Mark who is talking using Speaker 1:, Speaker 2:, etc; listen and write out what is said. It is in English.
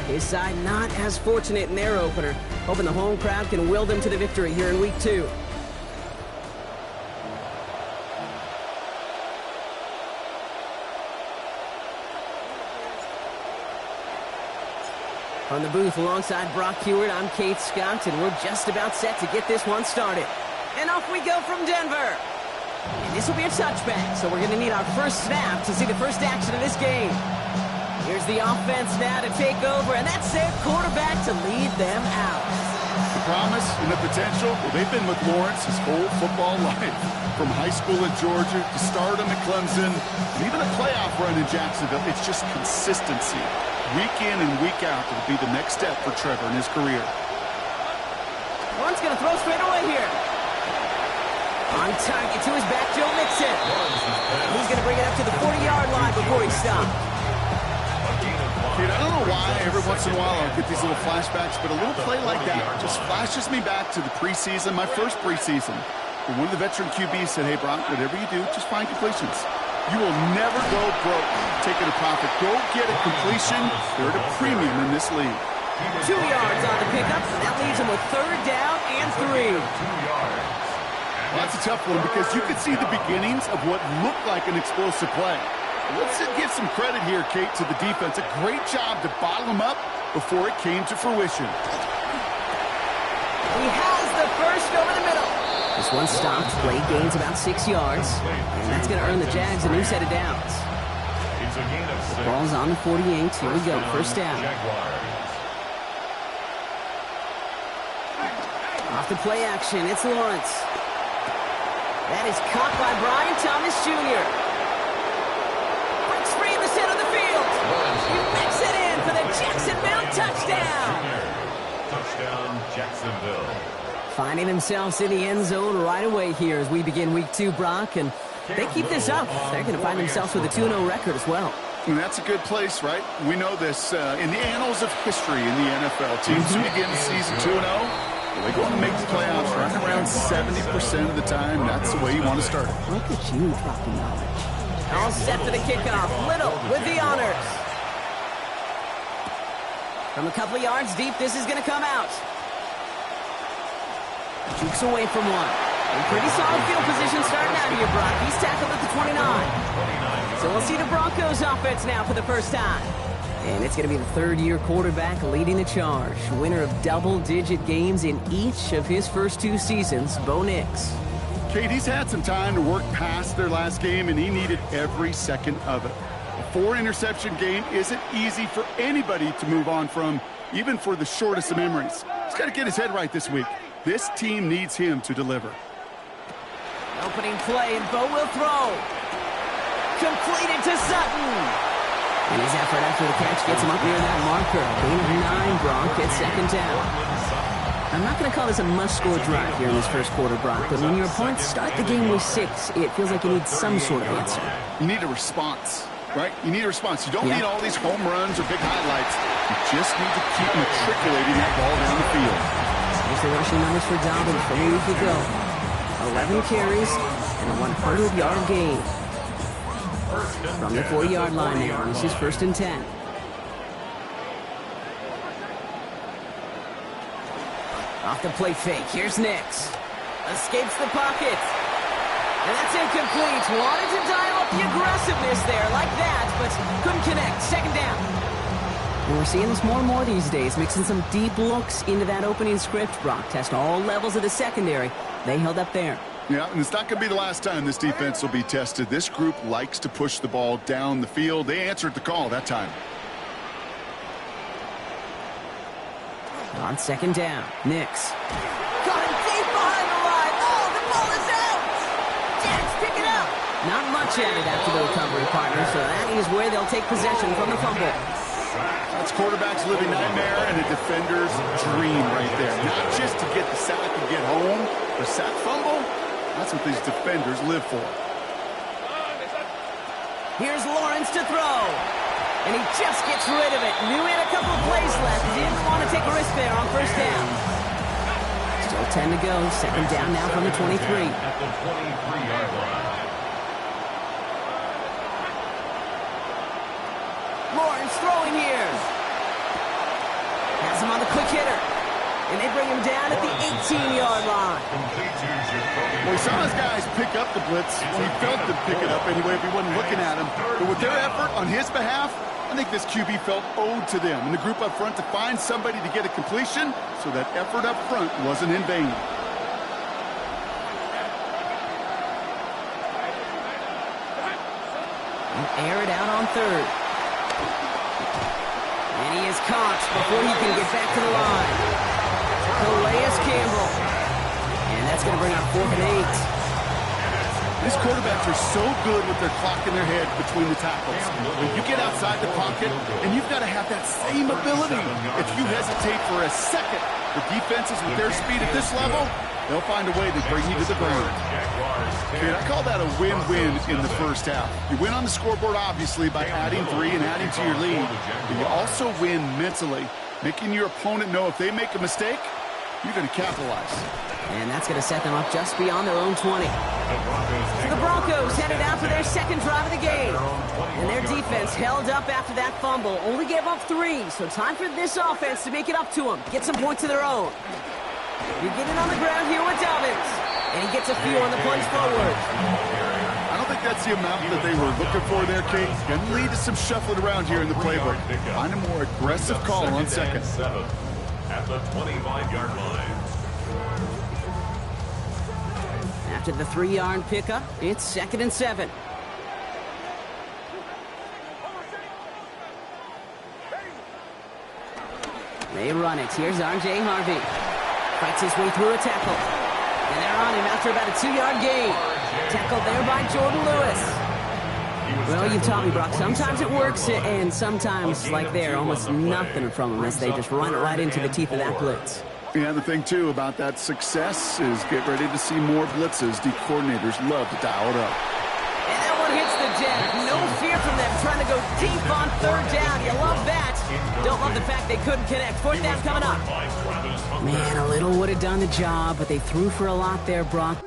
Speaker 1: His side not as fortunate in their opener, hoping the home crowd can will them to the victory here in week 2. From the booth alongside Brock Heward, I'm Kate Scott, and we're just about set to get this one started. And off we go from Denver. And this will be a touchback, so we're going to need our first snap to see the first action of this game. Here's the offense now to take over, and that's their quarterback to lead them out.
Speaker 2: The promise and the potential, well, they've been with Lawrence his whole football life. From high school in Georgia to stardom at Clemson, and even a playoff run in Jacksonville. It's just consistency. Week in and week out will be the next step for Trevor in his career.
Speaker 1: Lawrence going to throw straight away here. On target to his back, Joe Mixon. He's going to bring it up to the 40-yard line before he stops.
Speaker 2: Dude, I don't know why every once in a while I'll get these little flashbacks, but a little play like that just flashes me back to the preseason, my first preseason. And one of the veteran QBs said, hey, Brock, whatever you do, just find completions. You will never go broke taking a profit. Go get a completion. They're at a premium in this league.
Speaker 1: 2 yards on the pickup. That leaves him with 3rd down and 3.
Speaker 2: Well, that's a tough one because you could see the beginnings of what looked like an explosive play. Let's give some credit here, Kate, to the defense. A great job to bottle them up before it came to fruition.
Speaker 1: He has the first over the middle. This one stopped. Play gains about 6 yards. And that's going to earn the Jags a new set of downs. The ball's on the 48. Here we go. First down. Off the play action. It's Lawrence. That is caught by Brian Thomas Jr. Breaks free in the center of the field. He makes it in for the Jacksonville touchdown.
Speaker 3: Touchdown, Jacksonville.
Speaker 1: Finding themselves in the end zone right away here as we begin week 2, Brock. And they keep this up, they're going to find themselves with a 2-0 record as well.
Speaker 2: And that's a good place, right? We know this in the annals of history in the NFL. Teams who begin the season 2-0, they go on to make the playoffs right around 70% of the time. That's the way you want to start it.
Speaker 1: Look at you dropping knowledge. All set for the kickoff. Little with the honors. From a couple of yards deep, this is going to come out. Jukes away from one. In pretty solid field position starting out here, Brock. He's tackled at the 29. So we'll see the Broncos offense now for the first time. And it's going to be the 3rd-year quarterback leading the charge. Winner of double-digit games in each of his first 2 seasons, Bo Nix.
Speaker 2: Kate, he's had some time to work past their last game, and he needed every second of it. A 4-interception game isn't easy for anybody to move on from, even for the shortest of memories. He's got to get his head right this week. This team needs him to deliver.
Speaker 1: Opening play, and Bo will throw. Completed to Sutton. And his effort after the catch gets him up near that marker. Gain of 9, Brock at 2nd down. I'm not going to call this a must-score drive here in this first quarter, Brock, but when your opponents start the game with 6, it feels like you need some sort of answer.
Speaker 2: You need a response, right? You need a response. You don't need all these home runs or big highlights. You just need to keep matriculating that ball down the field.
Speaker 1: Here's the rushing numbers for Dobbins from a week ago. 11 carries and a 100-yard gain. From the 4-yard line now, this is 1st and 10. Off the play fake, here's Nix. Escapes the pocket. And that's incomplete. Wanted to dial up the aggressiveness there like that, but couldn't connect. 2nd down. And we're seeing this more and more these days, mixing some deep looks into that opening script. Brock test all levels of the secondary. They held up there.
Speaker 2: Yeah, and it's not going to be the last time this defense will be tested. This group likes to push the ball down the field. They answered the call that time.
Speaker 1: On 2nd down, Nix. Got him deep behind the line. Oh, the ball is out. Jags pick it up. Not much added after the recovery, partner, so that is where they'll take possession from the fumble.
Speaker 2: That's quarterback's living nightmare and a defender's dream right there. Not just to get the sack and get home, the sack fumble, that's what these defenders live for.
Speaker 1: Here's Lawrence to throw. And he just gets rid of it. Knew he had a couple of plays left. Didn't want to take a risk there on 1st down. Still 10 to go. 2nd down now from the 23.
Speaker 3: At the 23-yard line.
Speaker 1: Lawrence throwing here. And they bring him down at the 18-yard line.
Speaker 2: Well, he saw his guys pick up the blitz. Well, he felt them pick it up anyway if he wasn't looking at him. But with their effort on his behalf, I think this QB felt owed to them and the group up front to find somebody to get a completion, so that effort up front wasn't in vain.
Speaker 1: Air it out on third. And he is caught before he can get back to the line. Calais Campbell. And that's going to bring up 4th and 8.
Speaker 2: These quarterbacks are so good with their clock in their head between the tackles. When you get outside the pocket, and you've got to have that same ability. If you hesitate for a second, the defenses with their speed at this level, they'll find a way to bring you to the ground. Kid, I call that a win-win in the first half. You win on the scoreboard, obviously, by adding 3 and adding to your lead. But you also win mentally, making your opponent know if they make a mistake, you're going to capitalize.
Speaker 1: And that's going to set them up just beyond their own 20. So the Broncos headed out for their second drive of the game. And their defense held up after that fumble. Only gave up 3, so time for this offense to make it up to them. Get some points of their own. You're getting on the ground here with Dobbins. And he gets a few on the punch forward.
Speaker 2: I don't think that's the amount that they were looking for there, Kate. Going to lead to some shuffling around here in the playbook. Find a more aggressive call on second.
Speaker 3: At the 25-yard line.
Speaker 1: After the 3-yard pickup, it's 2nd and 7. They run it. Here's R.J. Harvey. Fights his way through a tackle. And they're on him after about a 2-yard gain. Tackled there by Jordan Lewis. Well, you've taught me, Brock. Sometimes it works, and sometimes, like there, almost nothing from them as they just run it right into the teeth of that blitz.
Speaker 2: Yeah, the thing, too, about that success is get ready to see more blitzes. The coordinators love to dial it up.
Speaker 1: And that one hits the deck. No fear from them trying to go deep on 3rd down. You love that. Don't love the fact they couldn't connect. 4th down coming up. Man, a little would have done the job, but they threw for a lot there, Brock.